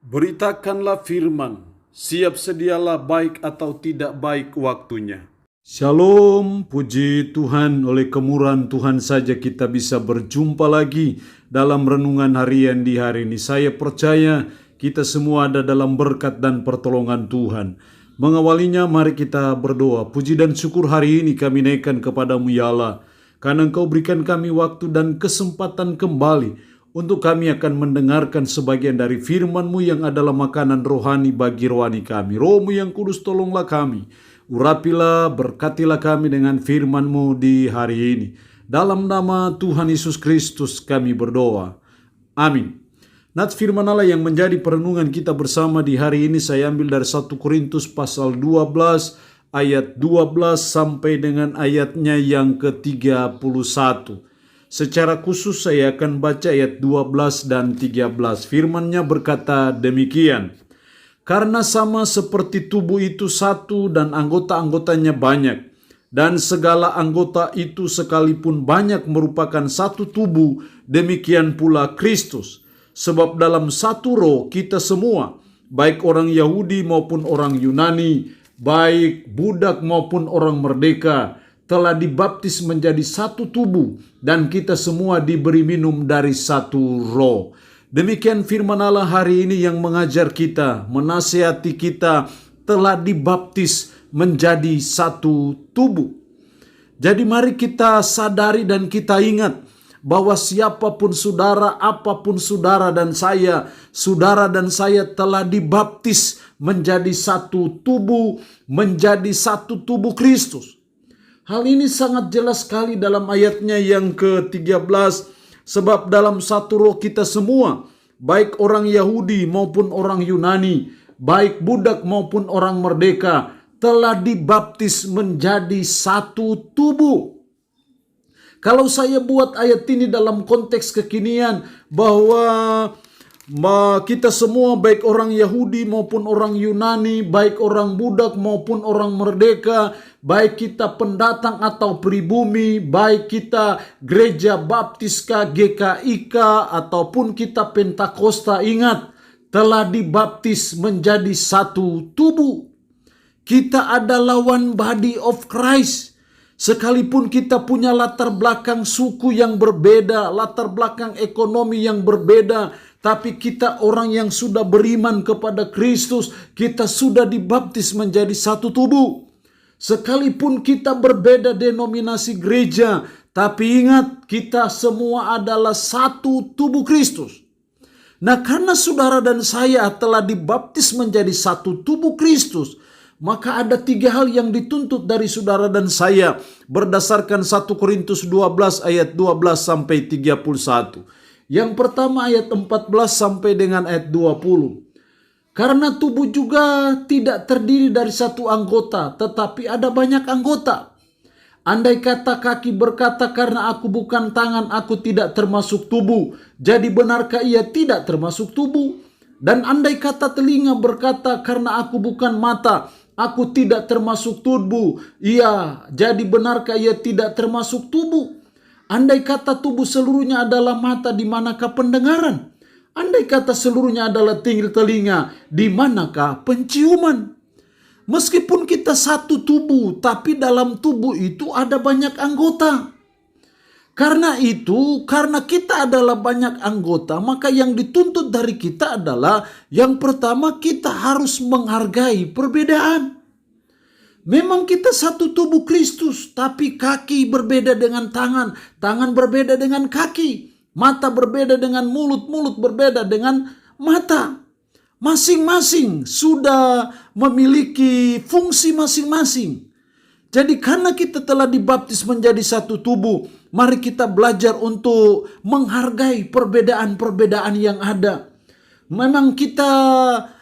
Beritakanlah firman, siap sedialah baik atau tidak baik waktunya. Shalom, puji Tuhan, oleh kemurahan Tuhan saja kita bisa berjumpa lagi dalam renungan harian di hari ini. Saya percaya kita semua ada dalam berkat dan pertolongan Tuhan. Mengawalinya mari kita berdoa. Puji dan syukur hari ini kami naikkan kepadamu ya Allah, karena Engkau berikan kami waktu dan kesempatan kembali untuk kami akan mendengarkan sebagian dari firman-Mu yang adalah makanan rohani bagi rohani kami. Roh-Mu yang kudus tolonglah kami. Urapilah, berkatilah kami dengan firman-Mu di hari ini. Dalam nama Tuhan Yesus Kristus kami berdoa. Amin. Nats firman Allah yang menjadi perenungan kita bersama di hari ini saya ambil dari 1 Korintus pasal 12 ayat 12 sampai dengan ayatnya yang ke-31. Secara khusus saya akan baca ayat 12 dan 13. Firman-Nya berkata demikian. Karena sama seperti tubuh itu satu dan anggota-anggotanya banyak, dan segala anggota itu sekalipun banyak merupakan satu tubuh, demikian pula Kristus. Sebab dalam satu roh kita semua, baik orang Yahudi maupun orang Yunani, baik budak maupun orang merdeka, telah dibaptis menjadi satu tubuh, dan kita semua diberi minum dari satu roh. Demikian firman Allah hari ini yang mengajar kita, menasihati kita, telah dibaptis menjadi satu tubuh. Jadi mari kita sadari dan kita ingat bahwa siapapun saudara, apapun saudara dan saya telah dibaptis menjadi satu tubuh, menjadi satu tubuh Kristus. Hal ini sangat jelas sekali dalam ayatnya yang ke-13. Sebab dalam satu roh kita semua, baik orang Yahudi maupun orang Yunani, baik budak maupun orang merdeka, telah dibaptis menjadi satu tubuh. Kalau saya buat ayat ini dalam konteks kekinian, bahwa kita semua baik orang Yahudi maupun orang Yunani, baik orang budak maupun orang merdeka, baik kita pendatang atau pribumi, baik kita gereja Baptiska, GKIK ataupun kita Pentakosta, ingat telah dibaptis menjadi satu tubuh. Kita adalah one body of Christ. Sekalipun kita punya latar belakang suku yang berbeda, latar belakang ekonomi yang berbeda, tapi kita orang yang sudah beriman kepada Kristus, kita sudah dibaptis menjadi satu tubuh. Sekalipun kita berbeda denominasi gereja, tapi ingat kita semua adalah satu tubuh Kristus. Nah, karena saudara dan saya telah dibaptis menjadi satu tubuh Kristus, maka ada 3 hal yang dituntut dari saudara dan saya berdasarkan 1 Korintus 12 ayat 12 sampai 31. Yang pertama ayat 14 sampai dengan ayat 20. Karena tubuh juga tidak terdiri dari satu anggota, tetapi ada banyak anggota. Andai kata kaki berkata, karena aku bukan tangan, aku tidak termasuk tubuh, jadi benarkah ia tidak termasuk tubuh? Dan andai kata telinga berkata, karena aku bukan mata, aku tidak termasuk tubuh, jadi benarkah ia tidak termasuk tubuh? Andai kata tubuh seluruhnya adalah mata, di manakah pendengaran? Andai kata seluruhnya adalah telinga, di manakah penciuman? Meskipun kita satu tubuh, tapi dalam tubuh itu ada banyak anggota. Karena itu, karena kita adalah banyak anggota, maka yang dituntut dari kita adalah yang pertama, kita harus menghargai perbedaan. Memang kita satu tubuh Kristus, tapi kaki berbeda dengan tangan, tangan berbeda dengan kaki, mata berbeda dengan mulut, mulut berbeda dengan mata. Masing-masing sudah memiliki fungsi masing-masing. Jadi karena kita telah dibaptis menjadi satu tubuh, mari kita belajar untuk menghargai perbedaan-perbedaan yang ada. Memang kita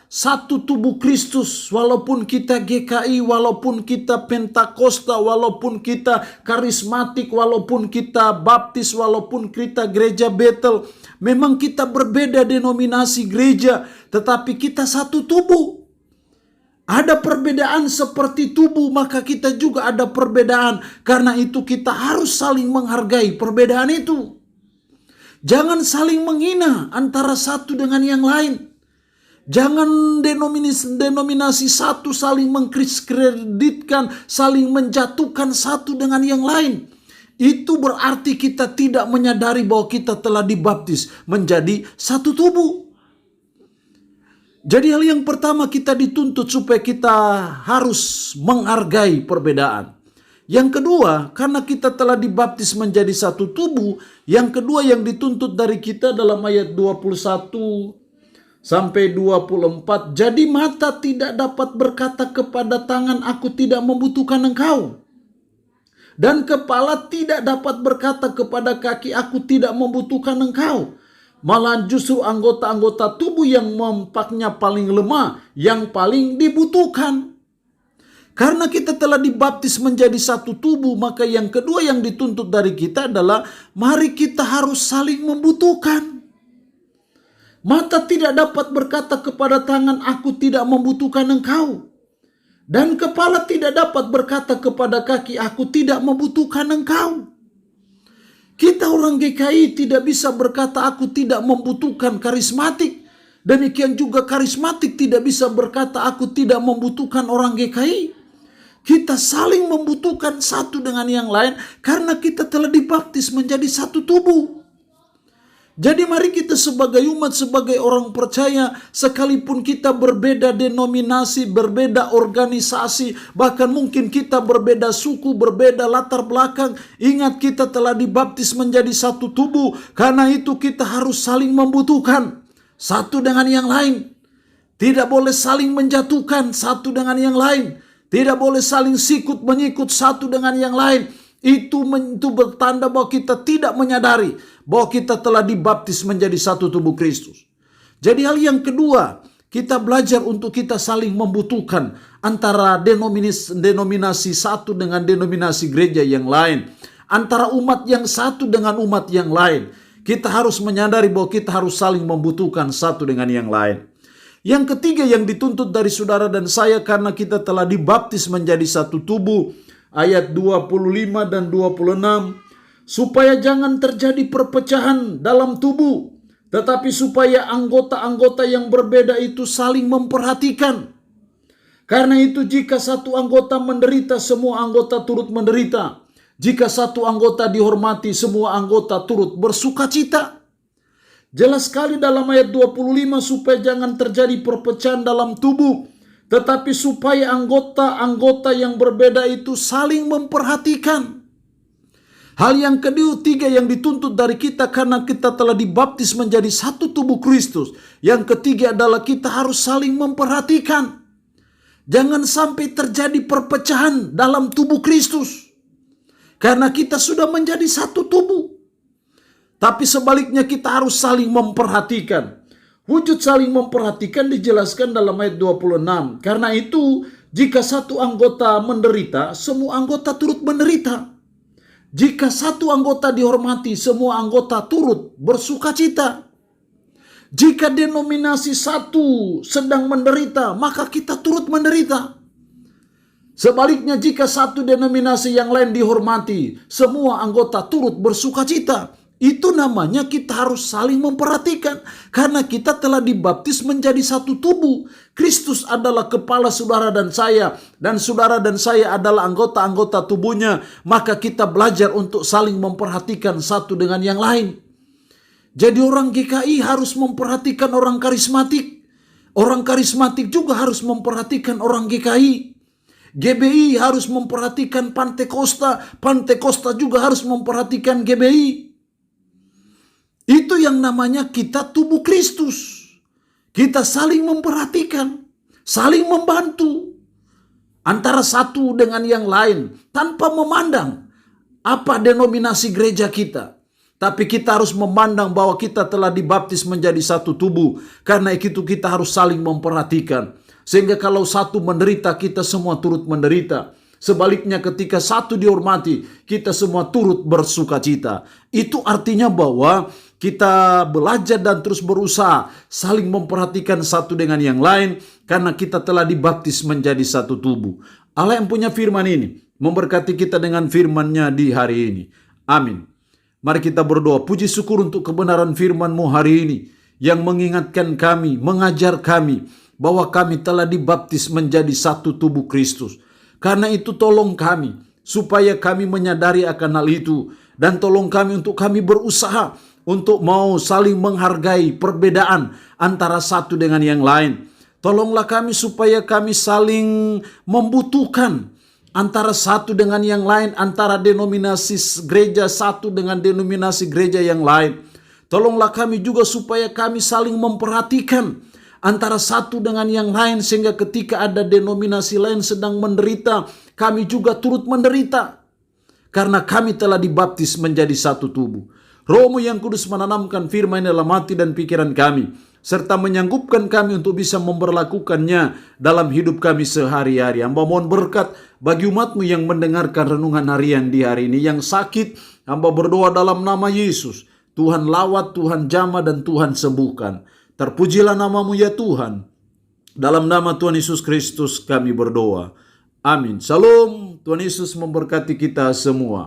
satu tubuh Kristus, walaupun kita GKI, walaupun kita Pentakosta, walaupun kita karismatik, walaupun kita baptis, walaupun kita gereja Betel. Memang kita berbeda denominasi gereja, tetapi kita satu tubuh. Ada perbedaan seperti tubuh, maka kita juga ada perbedaan. Karena itu kita harus saling menghargai perbedaan itu. Jangan saling menghina antara satu dengan yang lain. Jangan denominasi satu saling mengkreditkan, saling menjatuhkan satu dengan yang lain. Itu berarti kita tidak menyadari bahwa kita telah dibaptis menjadi satu tubuh. Jadi hal yang pertama kita dituntut supaya kita harus menghargai perbedaan. Yang kedua, karena kita telah dibaptis menjadi satu tubuh, yang kedua yang dituntut dari kita dalam ayat 21 sampai 24, jadi mata tidak dapat berkata kepada tangan, aku tidak membutuhkan engkau. Dan kepala tidak dapat berkata kepada kaki, aku tidak membutuhkan engkau. Malah justru anggota-anggota tubuh yang nampaknya paling lemah, yang paling dibutuhkan. Karena kita telah dibaptis menjadi satu tubuh, maka yang kedua yang dituntut dari kita adalah mari kita harus saling membutuhkan. Mata tidak dapat berkata kepada tangan, aku tidak membutuhkan engkau. Dan kepala tidak dapat berkata kepada kaki, aku tidak membutuhkan engkau. Kita orang GKI tidak bisa berkata, aku tidak membutuhkan karismatik. Demikian juga karismatik tidak bisa berkata, aku tidak membutuhkan orang GKI. Kita saling membutuhkan satu dengan yang lain karena kita telah dibaptis menjadi satu tubuh. Jadi mari kita sebagai umat, sebagai orang percaya, sekalipun kita berbeda denominasi, berbeda organisasi, bahkan mungkin kita berbeda suku, berbeda latar belakang, ingat kita telah dibaptis menjadi satu tubuh. Karena itu kita harus saling membutuhkan satu dengan yang lain. Tidak boleh saling menjatuhkan satu dengan yang lain. Tidak boleh saling sikut menyikut satu dengan yang lain. Itu bertanda bahwa kita tidak menyadari bahwa kita telah dibaptis menjadi satu tubuh Kristus. Jadi hal yang kedua, kita belajar untuk kita saling membutuhkan antara denominasi satu dengan denominasi gereja yang lain. Antara umat yang satu dengan umat yang lain. Kita harus menyadari bahwa kita harus saling membutuhkan satu dengan yang lain. Yang ketiga yang dituntut dari saudara dan saya karena kita telah dibaptis menjadi satu tubuh. Ayat 25 dan 26. Supaya jangan terjadi perpecahan dalam tubuh. Tetapi supaya anggota-anggota yang berbeda itu saling memperhatikan. Karena itu jika satu anggota menderita, semua anggota turut menderita. Jika satu anggota dihormati, semua anggota turut bersukacita. Jelas sekali dalam ayat 25 supaya jangan terjadi perpecahan dalam tubuh. Tetapi supaya anggota-anggota yang berbeda itu saling memperhatikan. Hal yang ketiga yang dituntut dari kita karena kita telah dibaptis menjadi satu tubuh Kristus. Yang ketiga adalah kita harus saling memperhatikan. Jangan sampai terjadi perpecahan dalam tubuh Kristus. Karena kita sudah menjadi satu tubuh. Tapi sebaliknya kita harus saling memperhatikan. Wujud saling memperhatikan dijelaskan dalam ayat 26. Karena itu, jika satu anggota menderita, semua anggota turut menderita. Jika satu anggota dihormati, semua anggota turut bersukacita. Jika denominasi satu sedang menderita, maka kita turut menderita. Sebaliknya, jika satu denominasi yang lain dihormati, semua anggota turut bersukacita. Itu namanya kita harus saling memperhatikan. Karena kita telah dibaptis menjadi satu tubuh. Kristus adalah kepala saudara dan saya. Dan saudara dan saya adalah anggota-anggota tubuhnya. Maka kita belajar untuk saling memperhatikan satu dengan yang lain. Jadi orang GKI harus memperhatikan orang karismatik. Orang karismatik juga harus memperhatikan orang GKI. GBI harus memperhatikan Pantekosta. Pantekosta juga harus memperhatikan GBI. Itu yang namanya kita tubuh Kristus. Kita saling memperhatikan, saling membantu antara satu dengan yang lain tanpa memandang apa denominasi gereja kita. Tapi kita harus memandang bahwa kita telah dibaptis menjadi satu tubuh. Karena itu kita harus saling memperhatikan. Sehingga kalau satu menderita, kita semua turut menderita. Sebaliknya ketika satu dihormati, kita semua turut bersukacita. Itu artinya bahwa kita belajar dan terus berusaha saling memperhatikan satu dengan yang lain karena kita telah dibaptis menjadi satu tubuh. Allah yang punya firman ini memberkati kita dengan firman-Nya di hari ini. Amin. Mari kita berdoa. Puji syukur untuk kebenaran firman-Mu hari ini yang mengingatkan kami, mengajar kami bahwa kami telah dibaptis menjadi satu tubuh Kristus. Karena itu tolong kami supaya kami menyadari akan hal itu, dan tolong kami untuk kami berusaha untuk mau saling menghargai perbedaan antara satu dengan yang lain. Tolonglah kami supaya kami saling membutuhkan antara satu dengan yang lain, antara denominasi gereja satu dengan denominasi gereja yang lain. Tolonglah kami juga supaya kami saling memperhatikan antara satu dengan yang lain, sehingga ketika ada denominasi lain sedang menderita, kami juga turut menderita. Karena kami telah dibaptis menjadi satu tubuh. Roh-Mu yang kudus menanamkan firman dalam hati dan pikiran kami, serta menyanggupkan kami untuk bisa memperlakukannya dalam hidup kami sehari-hari. Hamba mohon berkat bagi umat-Mu yang mendengarkan renungan harian di hari ini. Yang sakit, hamba berdoa dalam nama Yesus. Tuhan lawat, Tuhan jamah, dan Tuhan sembuhkan. Terpujilah nama-Mu ya Tuhan. Dalam nama Tuhan Yesus Kristus kami berdoa. Amin. Shalom. Tuhan Yesus memberkati kita semua.